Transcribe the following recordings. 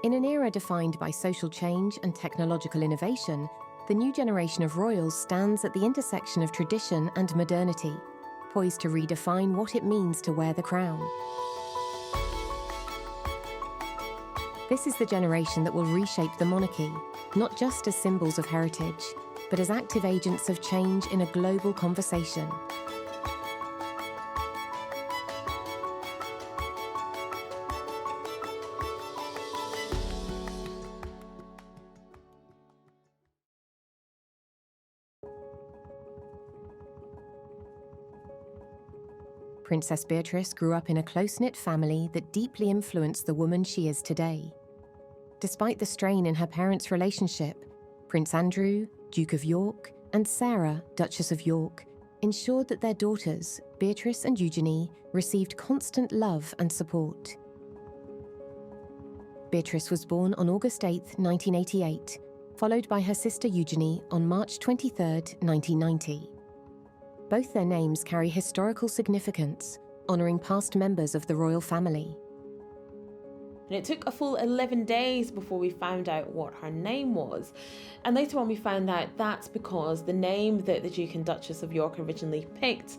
In an era defined by social change and technological innovation, the new generation of royals stands at the intersection of tradition and modernity, poised to redefine what it means to wear the crown. This is the generation that will reshape the monarchy, not just as symbols of heritage, but as active agents of change in a global conversation. Princess Beatrice grew up in a close-knit family that deeply influenced the woman she is today. Despite the strain in her parents' relationship, Prince Andrew, Duke of York, and Sarah, Duchess of York, ensured that their daughters, Beatrice and Eugenie, received constant love and support. Beatrice was born on August 8, 1988, followed by her sister Eugenie on March 23, 1990. Both their names carry historical significance, honouring past members of the royal family. And it took a full 11 days before we found out what her name was. And later on we found out that's because the name that the Duke and Duchess of York originally picked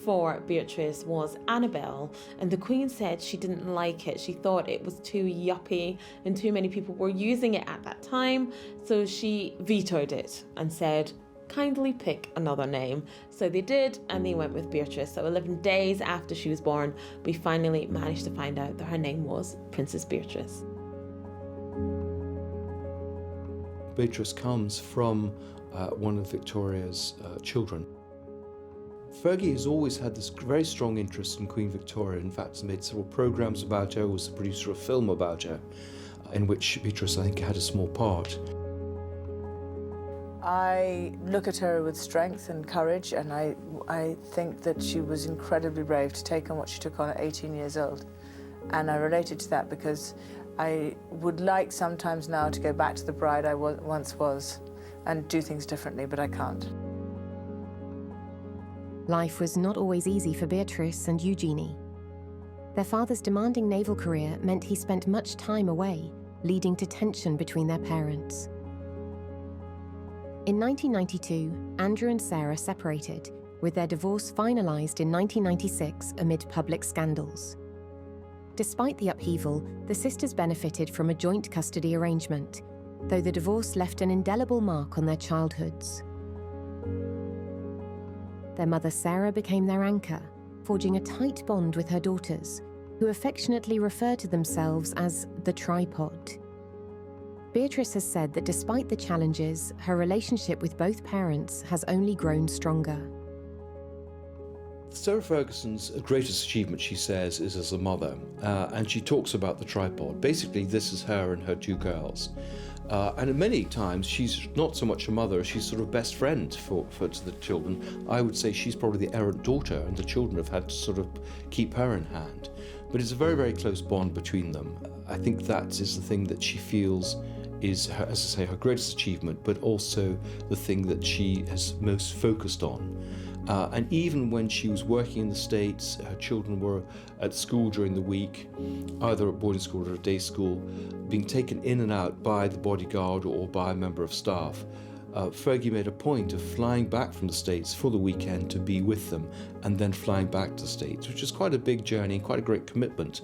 for Beatrice was Annabelle, and the Queen said she didn't like it. She thought it was too yuppie and too many people were using it at that time, so she vetoed it and said, kindly pick another name. So they did, and they went with Beatrice. So 11 days after she was born, we finally managed to find out that her name was Princess Beatrice. Beatrice comes from one of Victoria's children. Fergie has always had this very strong interest in Queen Victoria. In fact, has made several programs about her, was the producer of a film about her, in which Beatrice, I think, had a small part. I look at her with strength and courage, and I think that she was incredibly brave to take on what she took on at 18 years old. And I related to that because I would like sometimes now to go back to the bride I once was and do things differently, but I can't. Life was not always easy for Beatrice and Eugenie. Their father's demanding naval career meant he spent much time away, leading to tension between their parents. In 1992, Andrew and Sarah separated, with their divorce finalised in 1996 amid public scandals. Despite the upheaval, the sisters benefited from a joint custody arrangement, though the divorce left an indelible mark on their childhoods. Their mother Sarah became their anchor, forging a tight bond with her daughters, who affectionately refer to themselves as the tripod. Beatrice has said that despite the challenges, her relationship with both parents has only grown stronger. Sarah Ferguson's greatest achievement, she says, is as a mother, and she talks about the tripod. Basically, this is her and her two girls. And many times, she's not so much a mother, she's sort of best friend to the children. I would say she's probably the errant daughter, and the children have had to sort of keep her in hand. But it's a very, very close bond between them. I think that is the thing that she feels is, her, as I say, her greatest achievement, but also the thing that she has most focused on. And even when she was working in the States, her children were at school during the week, either at boarding school or at day school, being taken in and out by the bodyguard or by a member of staff. Fergie made a point of flying back from the States for the weekend to be with them and then flying back to the States, which is quite a big journey, quite a great commitment.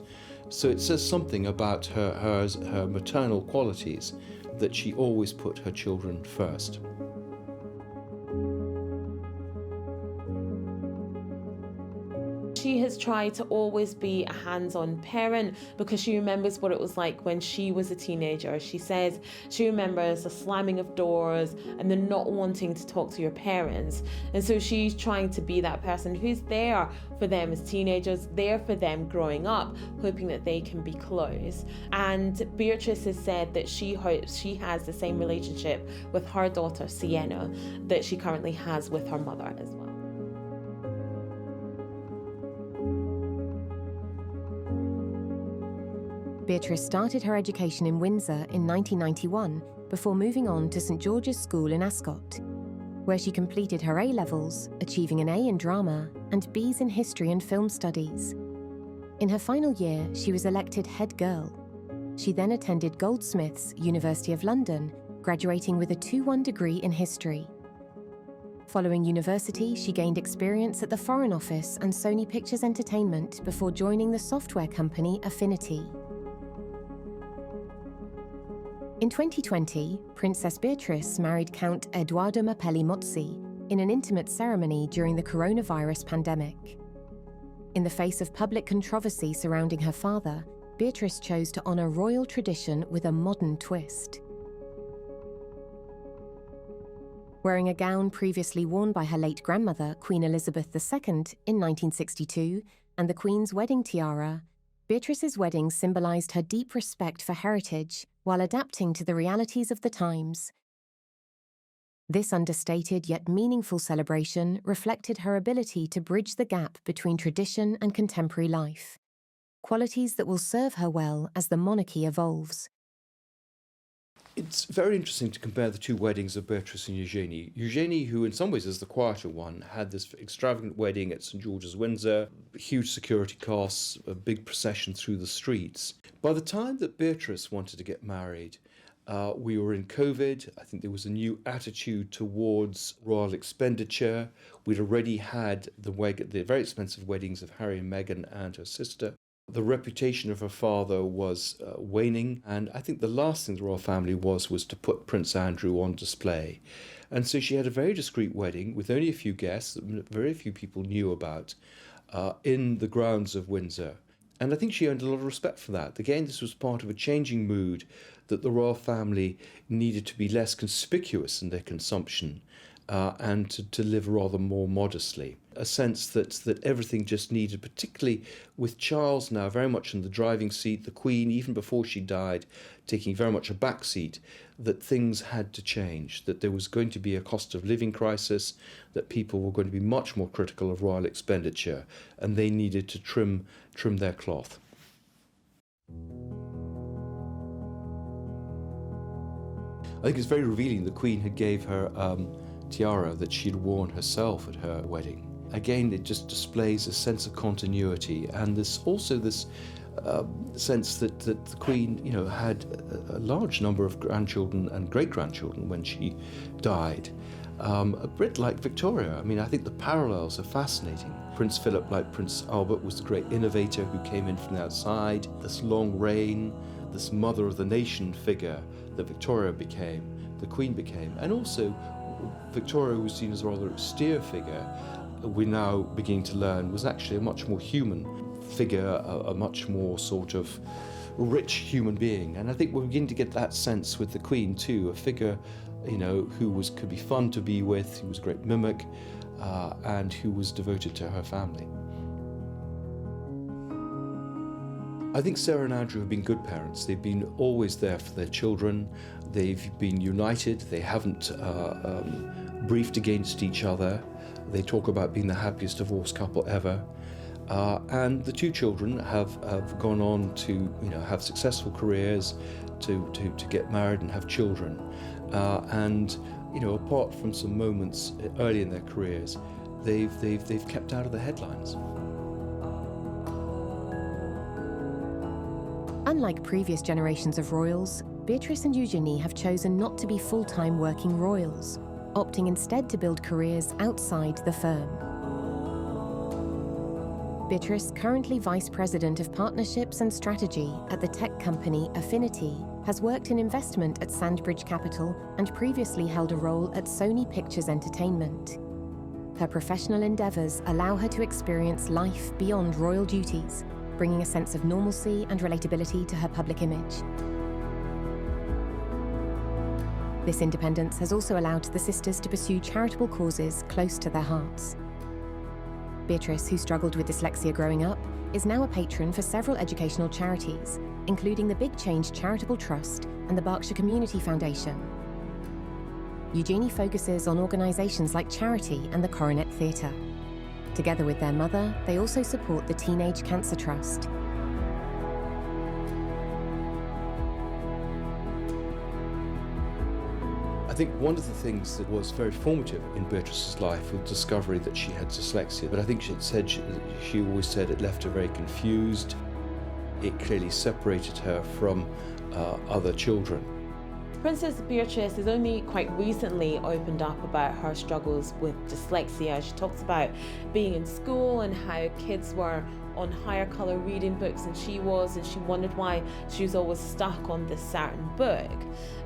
So it says something about her maternal qualities, that she always put her children first. She has tried to always be a hands-on parent because she remembers what it was like when she was a teenager. She says she remembers the slamming of doors and the not wanting to talk to your parents. And so she's trying to be that person who's there for them as teenagers, there for them growing up, hoping that they can be close. And Beatrice has said that she hopes she has the same relationship with her daughter Sienna that she currently has with her mother as well. Beatrice started her education in Windsor in 1991 before moving on to St George's School in Ascot, where she completed her A-levels, achieving an A in drama and B's in history and film studies. In her final year, she was elected head girl. She then attended Goldsmiths, University of London, graduating with a 2:1 degree in history. Following university, she gained experience at the Foreign Office and Sony Pictures Entertainment before joining the software company Affinity. In 2020, Princess Beatrice married Count Edoardo Mapelli Mozzi in an intimate ceremony during the coronavirus pandemic. In the face of public controversy surrounding her father, Beatrice chose to honour royal tradition with a modern twist. Wearing a gown previously worn by her late grandmother, Queen Elizabeth II, in 1962, and the Queen's wedding tiara, Beatrice's wedding symbolised her deep respect for heritage while adapting to the realities of the times. This understated yet meaningful celebration reflected her ability to bridge the gap between tradition and contemporary life, qualities that will serve her well as the monarchy evolves. It's very interesting to compare the two weddings of Beatrice and Eugenie. Eugenie, who in some ways is the quieter one, had this extravagant wedding at St George's, Windsor, huge security costs, a big procession through the streets. By the time that Beatrice wanted to get married, we were in COVID. I think there was a new attitude towards royal expenditure. We'd already had the very expensive weddings of Harry and Meghan and her sister. The reputation of her father was waning, and I think the last thing the royal family was to put Prince Andrew on display. And so she had a very discreet wedding with only a few guests that very few people knew about in the grounds of Windsor. And I think she earned a lot of respect for that. Again, this was part of a changing mood that the royal family needed to be less conspicuous in their consumption and to live rather more modestly. A sense that everything just needed, particularly with Charles now very much in the driving seat, the Queen, even before she died, taking very much a back seat, that things had to change, that there was going to be a cost of living crisis, that people were going to be much more critical of royal expenditure, and they needed to trim their cloth. I think it's very revealing the Queen had gave her tiara that she'd worn herself at her wedding. Again, it just displays a sense of continuity, and this sense that the Queen, had a large number of grandchildren and great-grandchildren when she died. A bit like Victoria. I mean, I think the parallels are fascinating. Prince Philip, like Prince Albert, was the great innovator who came in from the outside. This long reign, this mother of the nation figure that Victoria became, the Queen became, and also Victoria, who was seen as a rather austere figure, we're now beginning to learn was actually a much more human figure, a much more sort of rich human being. And I think we're beginning to get that sense with the Queen too, a figure, who could be fun to be with, who was a great mimic, and who was devoted to her family. I think Sarah and Andrew have been good parents. They've been always there for their children. They've been united. They haven't briefed against each other. They talk about being the happiest divorced couple ever. And the two children have gone on to have successful careers, to get married and have children. And apart from some moments early in their careers, they've kept out of the headlines. Unlike previous generations of royals, Beatrice and Eugenie have chosen not to be full-time working royals, opting instead to build careers outside the firm. Beatrice, currently Vice President of Partnerships and Strategy at the tech company Affinity, has worked in investment at Sandbridge Capital and previously held a role at Sony Pictures Entertainment. Her professional endeavours allow her to experience life beyond royal duties, bringing a sense of normalcy and relatability to her public image. This independence has also allowed the sisters to pursue charitable causes close to their hearts. Beatrice, who struggled with dyslexia growing up, is now a patron for several educational charities, including the Big Change Charitable Trust and the Berkshire Community Foundation. Eugenie focuses on organisations like Charity and the Coronet Theatre. Together with their mother, they also support the Teenage Cancer Trust. I think one of the things that was very formative in Beatrice's life was the discovery that she had dyslexia. But I think she always said it left her very confused. it clearly separated her from other children. Princess Beatrice has only quite recently opened up about her struggles with dyslexia. She talks about being in school and how kids were on higher colour reading books than she was, and she wondered why she was always stuck on this certain book.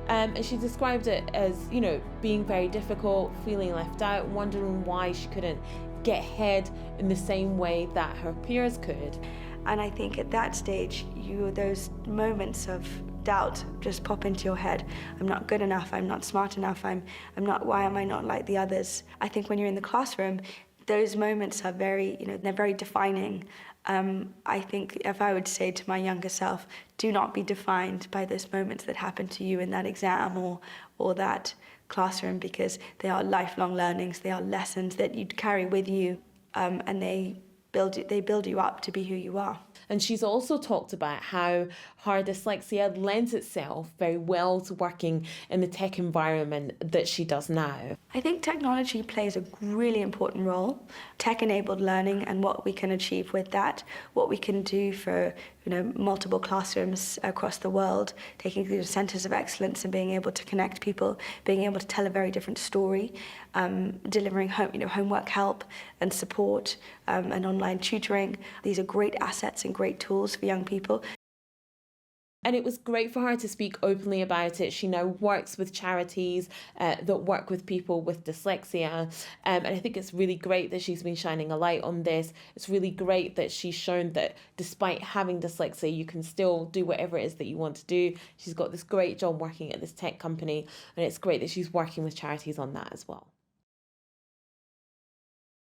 And she described it as, you know, being very difficult, feeling left out, wondering why she couldn't get ahead in the same way that her peers could. And I think at that stage, those moments of doubt just pop into your head. I'm not good enough, I'm not smart enough, I'm not, why am I not like the others? I think when you're in the classroom, those moments are very, they're very defining. I think if I would say to my younger self, do not be defined by those moments that happen to you in that exam or that classroom, because they are lifelong learnings, they are lessons that you'd carry with you, and they build you up to be who you are. And she's also talked about how her dyslexia lends itself very well to working in the tech environment that she does now. I think technology plays a really important role. Tech-enabled learning and what we can achieve with that, what we can do for multiple classrooms across the world, taking these centres of excellence and being able to connect people, being able to tell a very different story, delivering homework help and support and online tutoring. These are great assets and great tools for young people. And it was great for her to speak openly about it. She now works with charities that work with people with dyslexia. And I think it's really great that she's been shining a light on this. It's really great that she's shown that despite having dyslexia, you can still do whatever it is that you want to do. She's got this great job working at this tech company, and it's great that she's working with charities on that as well.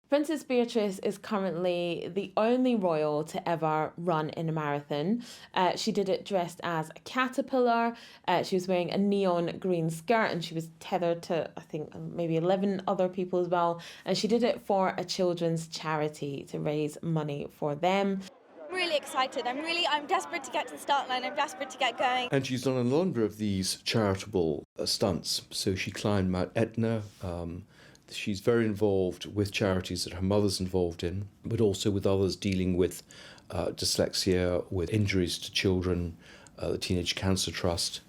Princess Beatrice is currently the only royal to ever run in a marathon. She did it dressed as a caterpillar. She was wearing a neon green skirt, and she was tethered to, I think, maybe 11 other people as well. And she did it for a children's charity to raise money for them. I'm really excited. I'm desperate to get to the start line. I'm desperate to get going. And she's done a number of these charitable stunts. So she climbed Mount Etna. She's very involved with charities that her mother's involved in, but also with others dealing with dyslexia, with injuries to children, the Teenage Cancer Trust.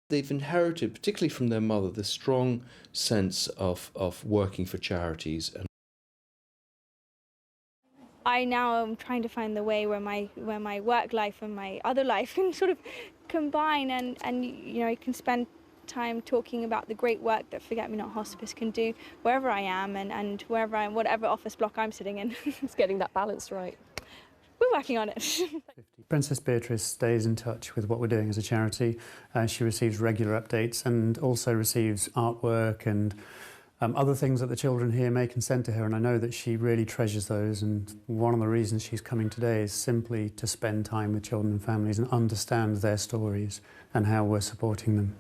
They've inherited, particularly from their mother, this strong sense of working for charities. I now am trying to find the way where my work life and my other life can sort of combine, and I can spend time talking about the great work that Forget Me Not Hospice can do wherever I am and wherever I am, whatever office block I'm sitting in. It's getting that balance right. We're working on it. Princess Beatrice stays in touch with what we're doing as a charity. She receives regular updates and also receives artwork and other things that the children here make and send to her, and I know that she really treasures those, and one of the reasons she's coming today is simply to spend time with children and families and understand their stories and how we're supporting them.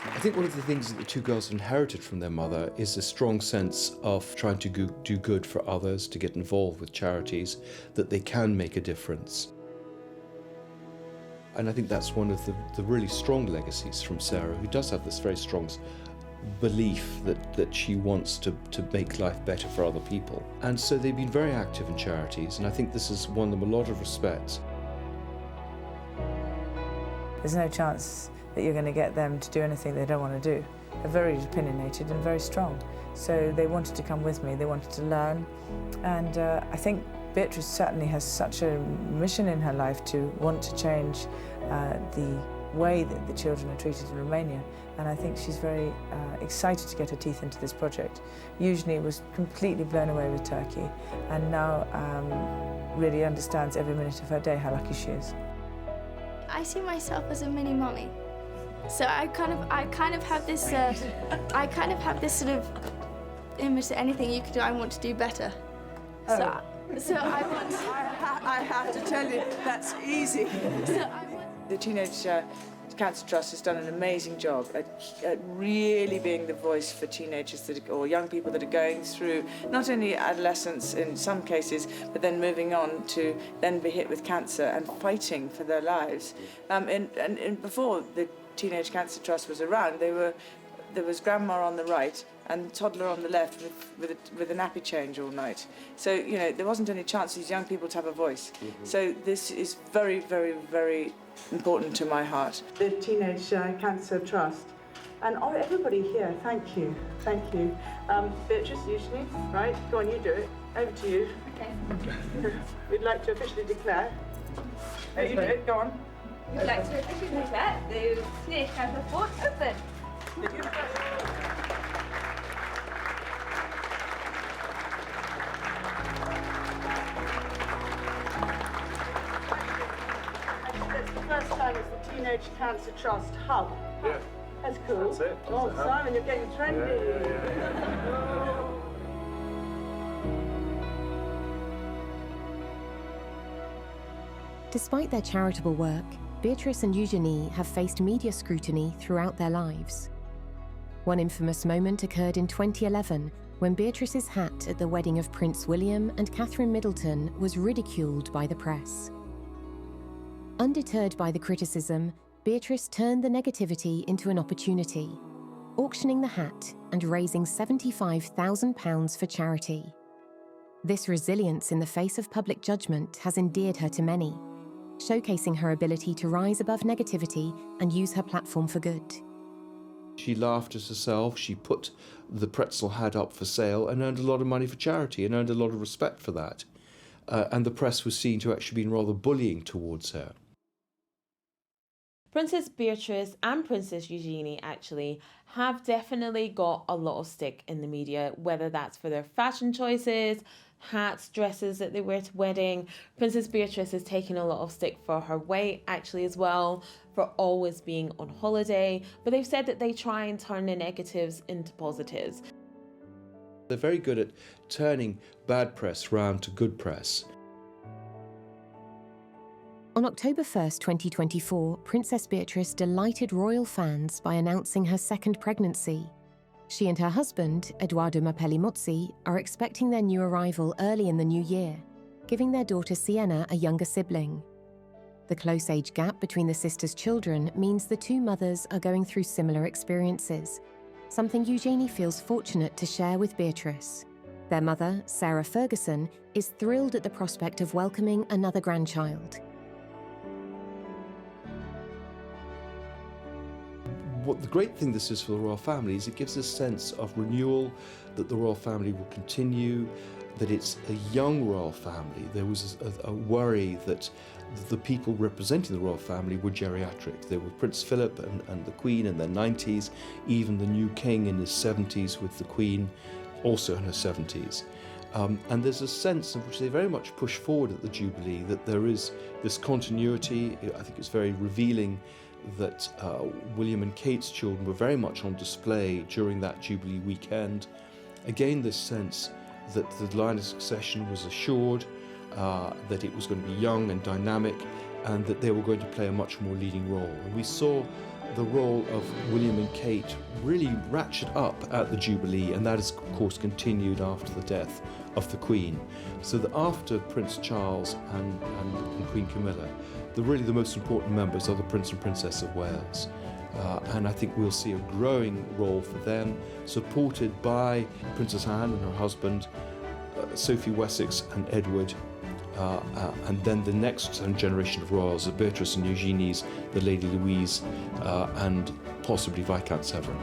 I think one of the things that the two girls inherited from their mother is a strong sense of trying to do good for others, to get involved with charities, that they can make a difference. And I think that's one of the really strong legacies from Sarah, who does have this very strong belief that she wants to make life better for other people. And so they've been very active in charities, and I think this has won them a lot of respect. There's no chance that you're going to get them to do anything they don't want to do. They're very opinionated and very strong. So they wanted to come with me, they wanted to learn. And I think Beatrice certainly has such a mission in her life to want to change the way that the children are treated in Romania. And I think she's very excited to get her teeth into this project. Usually was completely blown away with Turkey, and now really understands every minute of her day how lucky she is. I see myself as a mini mummy. So I kind of have this sort of image that anything you could do, I want to do better. Oh. So I want. I have to tell you, that's easy. The teenage Cancer Trust has done an amazing job at really being the voice for teenagers or young people that are going through not only adolescence in some cases, but then moving on to then be hit with cancer and fighting for their lives. And before the Teenage Cancer Trust was around, there was grandma on the right and toddler on the left with a nappy change all night. So, you know, there wasn't any chance for these young people to have a voice. So this is very, very, very important to my heart. The Teenage Cancer Trust. And everybody here, thank you. Thank you. Beatrice, usually, right? Go on, you do it. Over to you. Okay. We'd like to officially declare. You do it, go on. We'd like to officially declare the Teenage Cancer Sport open. First time it's the Teenage Cancer Trust Hub. Yeah. That's cool. That's it. Oh, Simon, you're getting trendy. Yeah. Despite their charitable work, Beatrice and Eugenie have faced media scrutiny throughout their lives. One infamous moment occurred in 2011 when Beatrice's hat at the wedding of Prince William and Catherine Middleton was ridiculed by the press. Undeterred by the criticism, Beatrice turned the negativity into an opportunity, auctioning the hat and raising £75,000 for charity. This resilience in the face of public judgment has endeared her to many, showcasing her ability to rise above negativity and use her platform for good. She laughed at herself, she put the pretzel hat up for sale and earned a lot of money for charity and earned a lot of respect for that. And the press was seen to actually been rather bullying towards her. Princess Beatrice and Princess Eugenie actually have definitely got a lot of stick in the media, whether that's for their fashion choices, hats, dresses that they wear to wedding. Princess Beatrice has taken a lot of stick for her weight actually as well, for always being on holiday, but they've said that they try and turn the negatives into positives. They're very good at turning bad press round to good press. On October 1st, 2024, Princess Beatrice delighted royal fans by announcing her second pregnancy. She and her husband, Edoardo Mapelli-Mozzi, are expecting their new arrival early in the new year, giving their daughter Sienna a younger sibling. The close age gap between the sisters' children means the two mothers are going through similar experiences, something Eugenie feels fortunate to share with Beatrice. Their mother, Sarah Ferguson, is thrilled at the prospect of welcoming another grandchild. What the great thing this is for the royal family is it gives a sense of renewal, that the royal family will continue, that it's a young royal family. There was a worry that the people representing the royal family were geriatric. There were Prince Philip and the Queen in their 90s, even the new king in his 70s with the Queen also in her 70s. And there's a sense in which they very much push forward at the Jubilee that there is this continuity. I think it's very revealing that William and Kate's children were very much on display during that Jubilee weekend. Again, this sense that the line of succession was assured, that it was going to be young and dynamic, and that they were going to play a much more leading role. And we saw the role of William and Kate really ratchet up at the Jubilee, and that has, of course, continued after the death of the Queen. So that after Prince Charles and Queen Camilla, really the most important members are the Prince and Princess of Wales. And I think we'll see a growing role for them, supported by Princess Anne and her husband, Sophie Wessex and Edward, and then the next generation of royals, the Beatrice and Eugenie's, the Lady Louise, and possibly Viscount Severn.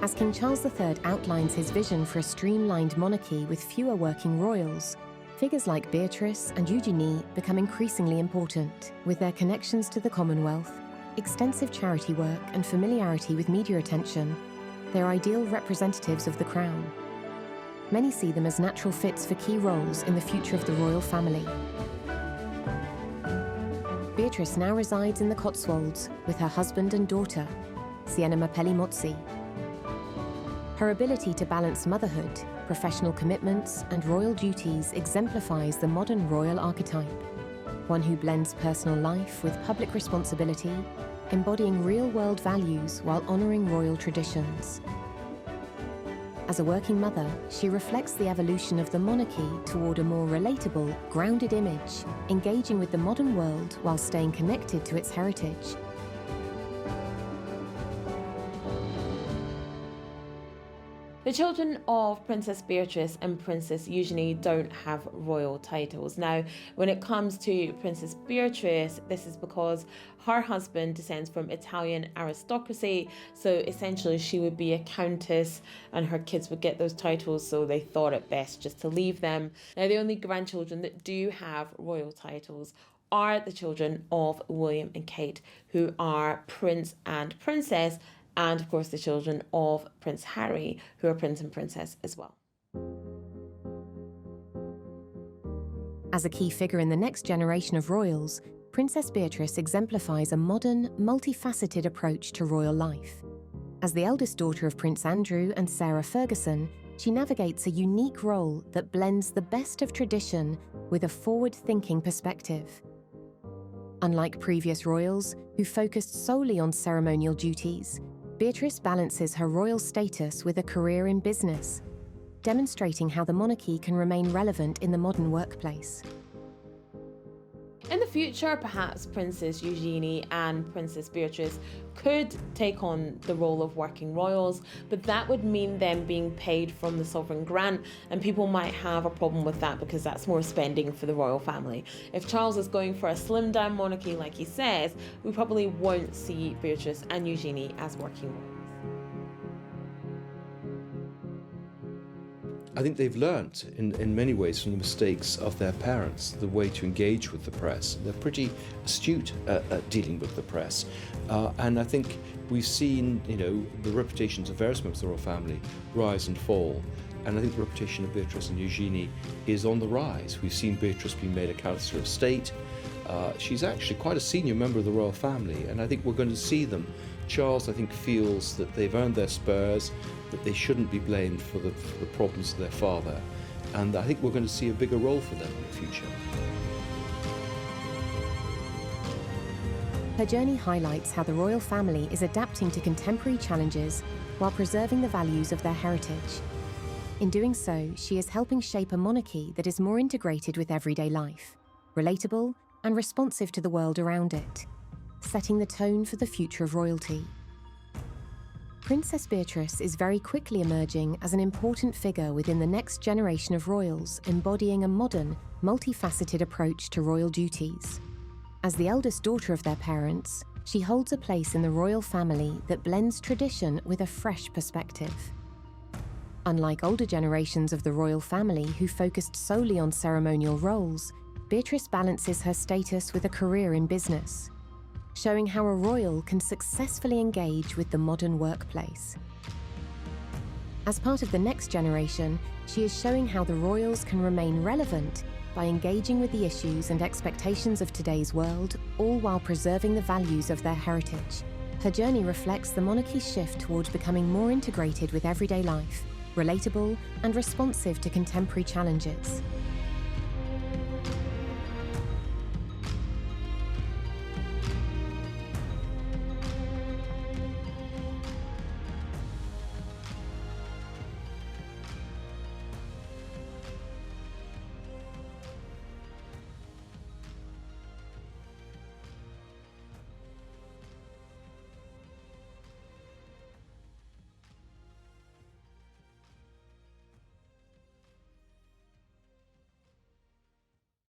As King Charles III outlines his vision for a streamlined monarchy with fewer working royals, figures like Beatrice and Eugenie become increasingly important. With their connections to the Commonwealth, extensive charity work and familiarity with media attention, they're ideal representatives of the Crown. Many see them as natural fits for key roles in the future of the royal family. Beatrice now resides in the Cotswolds with her husband and daughter, Sienna Mapelli-Mozzi. Her ability to balance motherhood, professional commitments, and royal duties exemplifies the modern royal archetype, one who blends personal life with public responsibility, embodying real-world values while honouring royal traditions. As a working mother, she reflects the evolution of the monarchy toward a more relatable, grounded image, engaging with the modern world while staying connected to its heritage. The children of Princess Beatrice and Princess Eugenie don't have royal titles. Now, when it comes to Princess Beatrice, this is because her husband descends from Italian aristocracy, so essentially she would be a countess and her kids would get those titles, so they thought it best just to leave them. Now, the only grandchildren that do have royal titles are the children of William and Kate, who are Prince and Princess, and of course the children of Prince Harry, who are Prince and Princess as well. As a key figure in the next generation of royals, Princess Beatrice exemplifies a modern, multifaceted approach to royal life. As the eldest daughter of Prince Andrew and Sarah Ferguson, she navigates a unique role that blends the best of tradition with a forward-thinking perspective. Unlike previous royals, who focused solely on ceremonial duties, Beatrice balances her royal status with a career in business, demonstrating how the monarchy can remain relevant in the modern workplace. In the future, perhaps Princess Eugenie and Princess Beatrice could take on the role of working royals, but that would mean them being paid from the sovereign grant, and people might have a problem with that because that's more spending for the royal family. If Charles is going for a slimmed down monarchy like he says, we probably won't see Beatrice and Eugenie as working royals. I think they've learnt in many ways from the mistakes of their parents the way to engage with the press. They're pretty astute at dealing with the press. And I think we've seen, the reputations of various members of the royal family rise and fall. And I think the reputation of Beatrice and Eugenie is on the rise. We've seen Beatrice being made a Councillor of State. She's actually quite a senior member of the royal family, and I think we're going to see them. Charles, I think, feels that they've earned their spurs, that they shouldn't be blamed for the problems of their father, and I think we're going to see a bigger role for them in the future. Her journey highlights how the royal family is adapting to contemporary challenges while preserving the values of their heritage. In doing so, she is helping shape a monarchy that is more integrated with everyday life, relatable and responsive to the world around it, setting the tone for the future of royalty. Princess Beatrice is very quickly emerging as an important figure within the next generation of royals, embodying a modern, multifaceted approach to royal duties. As the eldest daughter of their parents, she holds a place in the royal family that blends tradition with a fresh perspective. Unlike older generations of the royal family who focused solely on ceremonial roles, Beatrice balances her status with a career in business, showing how a royal can successfully engage with the modern workplace. As part of the next generation, she is showing how the royals can remain relevant by engaging with the issues and expectations of today's world, all while preserving the values of their heritage. Her journey reflects the monarchy's shift towards becoming more integrated with everyday life, relatable and responsive to contemporary challenges.